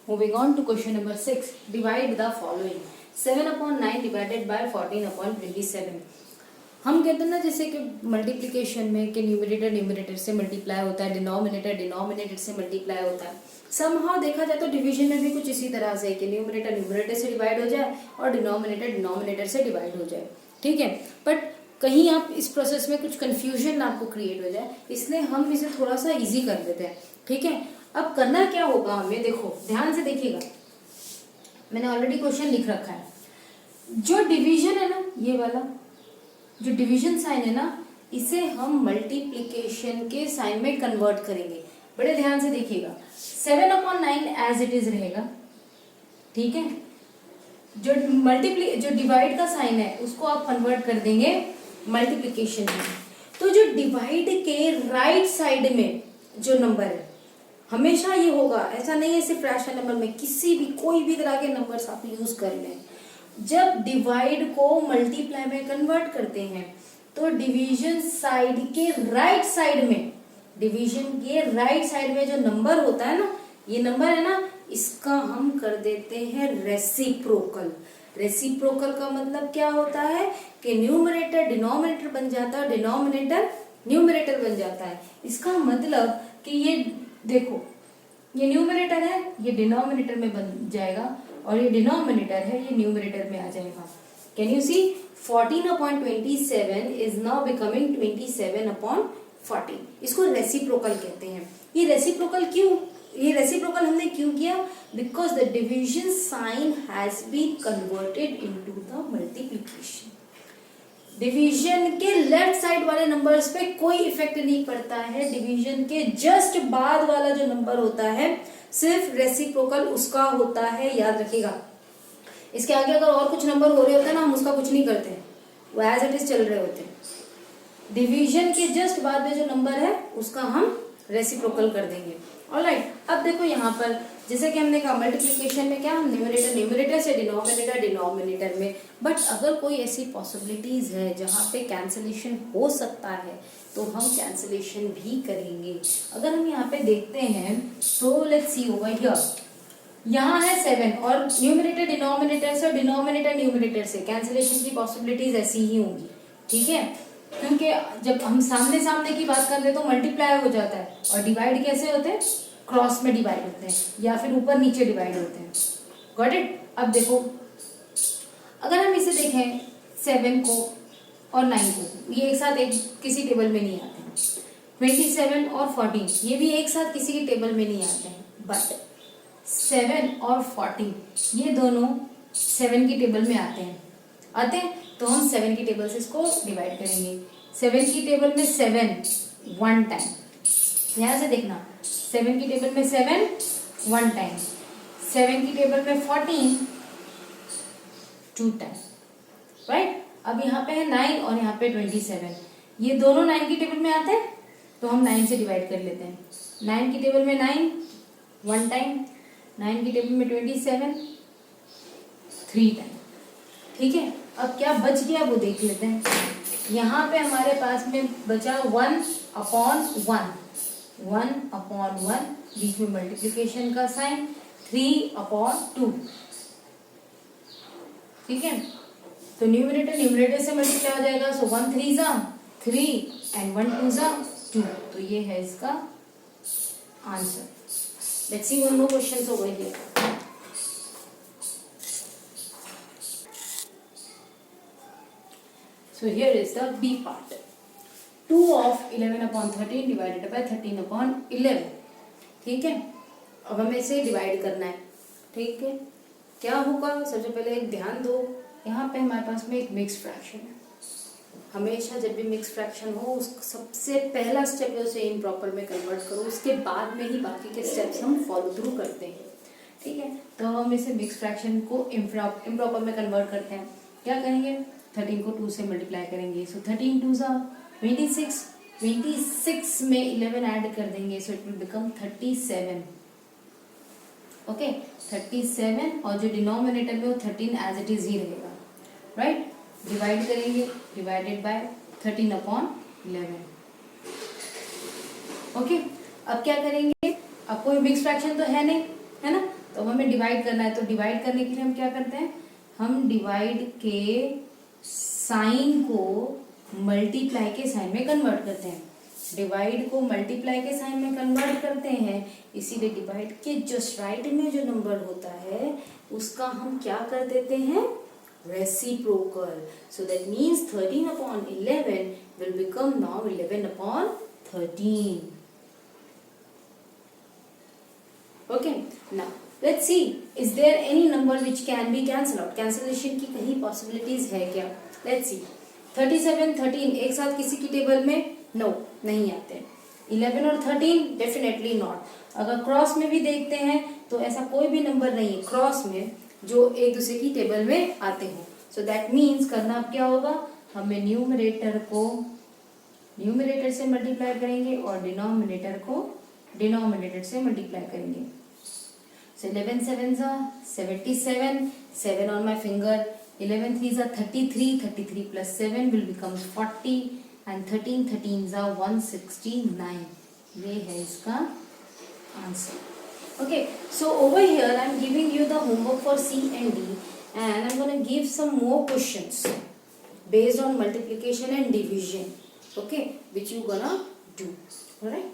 Moving on to question number 6. Divide the following. 7/9 divided by 14/27. हम कहते हैं ना जैसे कि मल्टीप्लिकेशन में कि न्यूमरेटर न्यूमरेटर से मल्टीप्लाई होता है, डिनोमिनेटर डिनोमिनेटर से मल्टीप्लाई होता है। समहाउ देखा जाए तो डिवीजन में भी कुछ इसी तरह से कि न्यूमरेटर न्यूमरेटर से डिवाइड हो जाए और डिनोमिनेटर डिनोमिनेटर से डिवाइड हो जाए, ठीक है। बट कहीं आप इस प्रोसेस में कुछ कंफ्यूजन आपको क्रिएट हो जाए, इसलिए हम इसे थोड़ा सा इजी कर देते हैं, ठीक है। अब करना क्या होगा हमें, देखो ध्यान से देखिएगा, मैंने ऑलरेडी क्वेश्चन लिख रखा है। जो डिवीजन है ना, ये वाला जो डिवीजन साइन है ना, इसे हम मल्टीप्लिकेशन के साइन में कन्वर्ट करेंगे। बड़े ध्यान से देखिएगा, 7/9 एज इट इज रहेगा, ठीक है। जो डिवाइड का साइन है उसको आप कन्वर्ट कर देंगे मल्टीप्लिकेशन में। तो जो डिवाइड के राइट साइड में जो नंबर है हमेशा ये होगा, ऐसा नहीं है सिर्फ रैशनल नंबर में, किसी भी कोई भी तरह के नंबर्स आप यूज कर लें, जब डिवाइड को मल्टीप्लाई में कन्वर्ट करते हैं तो डिवीजन साइड के राइट साइड में, डिवीजन के राइट साइड में जो नंबर होता है ना, ये नंबर है ना, इसका हम कर देते हैं रेसिप्रोकल। रेसिप्रोकल का मतलब क्या होता है कि न्यूमरेटर डिनोमिनेटर बन जाता है, डिनोमिनेटर न्यूमरेटर बन जाता है। इसका मतलब कि ये देखो, ये न्यूमरेटर है, ये डिनोमिनेटर में बन जाएगा और ये डिनोमिनेटर है, ये न्यूमरेटर में आ जाएगा। Can you see 14/27 is now becoming 27/40। इसको रेसिप्रोकल कहते हैं। ये रेसिप्रोकल क्यों, ये रेसिप्रोकल हमने क्यों किया? Because the division sign has been converted into the multiplication. Division के लेफ्ट साइड वाले नंबर्स पे कोई इफेक्ट नहीं पड़ता है, डिवीजन के जस्ट बाद वाला जो नंबर होता है सिर्फ रेसिप्रोकल उसका होता है, याद रखिएगा। इसके आगे अगर और कुछ नंबर हो रहे होते हैं ना, हम उसका कुछ नहीं करते, वो एज इट इज चल रहे होते हैं। डिवीजन के जस्ट बाद में जो नंबर है उसका हम रेसिप्रोकल कर देंगे। ऑलराइट, अब देखो यहाँ पर जैसे कि हमने कहा मल्टीप्लिकेशन में क्या, हम न्यूमरेटर न्यूमरेटर से डिनोमिनेटर डिनोमिनेटर में, बट अगर कोई ऐसी पॉसिबिलिटीज है जहाँ पे कैंसलेशन हो सकता है तो हम कैंसलेशन भी करेंगे। अगर हम यहाँ पे देखते हैं तो लेट्स सी ओवर हियर, यहाँ है 7 और न्यूमरेटर डिनोमिनेटर से और डिनोमिनेटर न्यूमरेटर से, कैंसलेशन की पॉसिबिलिटीज ऐसी ही होंगी, ठीक है। क्योंकि जब हम सामने सामने की बात करते हैं तो मल्टीप्लाई हो जाता है और डिवाइड कैसे होते हैं, क्रॉस में डिवाइड होते हैं या फिर ऊपर नीचे डिवाइड होते हैं। Got it. अब देखो अगर हम इसे देखें 7 को और 9 को, ये एक साथ एक किसी टेबल में नहीं आते हैं। 27 और 14 ये भी एक साथ किसी की टेबल में नहीं आते हैं, बट 7 और 14 ये दोनों 7 की टेबल में आते हैं। तो हम 7 की टेबल से इसको डिवाइड करेंगे। 7 की टेबल में 7 1 टाइम, ध्यान से देखना, 7 की टेबल में 7 1 टाइम, 7 की टेबल में 14 2 टाइम, राइट। अब यहाँ पे है 9 और यहाँ पे 27, ये दोनों 9 की टेबल में आते हैं तो हम 9 से डिवाइड कर लेते हैं। 9 की टेबल में 9 1 टाइम, 9 की टेबल में 27 3 टाइम, ठीक है। अब क्या बच गया वो देख लेते हैं। यहाँ पे हमारे पास में बचा 1/1, 1/1, बीच में मल्टीप्लिकेशन का साइन 3/2, ठीक है। तो न्यूमरेटर न्यूमरेटर से मल्टीप्लाई हो जाएगा, सो 1 3 3 एंड 1 2 2, तो ये है इसका answer. Let's see one more question over here. So here is the B part. 2 of 11/13 divided by 13/11, ठीक है। अब हमें इसे डिवाइड करना है, ठीक है। क्या होगा, सबसे पहले एक ध्यान दो, यहाँ पे हमारे पास में एक मिक्स फ्रैक्शन है। हमेशा जब भी मिक्स फ्रैक्शन हो सबसे पहला स्टेप है उसे इम्प्रॉपर में कन्वर्ट करो, उसके बाद में ही बाकी के स्टेप्स हम फॉलो थ्रू करते हैं, ठीक है। तो हम इसे मिक्स फ्रैक्शन को इम्प्रॉपर में कन्वर्ट करते हैं। क्या करेंगे, 13 को 2 से मल्टीप्लाई करेंगे, सो 13 2 26, 26 में 11 ऐड कर देंगे, so it will become 37, okay 37, और जो डिनोमिनेटर में वो 13 एज इट इज ही रहेगा, राइट। डिवाइड करेंगे, डिवाइडेड बाय 13/11, ओके। अब क्या करेंगे, अब कोई मिक्स फ्रैक्शन तो है नहीं, है ना, तो हमें डिवाइड करना है, तो डिवाइड करने के लिए हम क्या करते हैं, हम डिवाइड के साइन को मल्टीप्लाई के साइन में कन्वर्ट करते हैं, डिवाइड को मल्टीप्लाई के साइन में कन्वर्ट करते हैं, इसीलिए डिवाइड के जस्ट राइट में जो नंबर होता है उसका हम क्या कर देते हैं, reciprocal. So that means 13/11 will become now 11/13. Okay, now let's see, is there any number which can be cancelled out? cancellation की कहीं possibilities है क्या? Let's see. 37, 13 एक साथ किसी की टेबल में नो नहीं आते. 11 और 13 डेफिनेटली नॉट. अगर क्रॉस में भी देखते हैं तो ऐसा कोई भी नंबर नहीं है क्रॉस में जो एक दूसरे की टेबल में आते हो. सो दैट मीन्स करना अब क्या होगा, हमें न्यूमरेटर को न्यूमरेटर से मल्टीप्लाई करेंगे और डिनोमिनेटर को डिनोमिनेटर से मल्टीप्लाई करेंगे. So 11 sevens are 77, 7 on my finger, 11 threes are 33, 33 plus 7 will become 40 and 13 13s are 169. ये है इसका answer. Okay, so over here I am giving you the homework for C and D and I am going to give some more questions based on multiplication and division, okay, which you gonna do. Alright.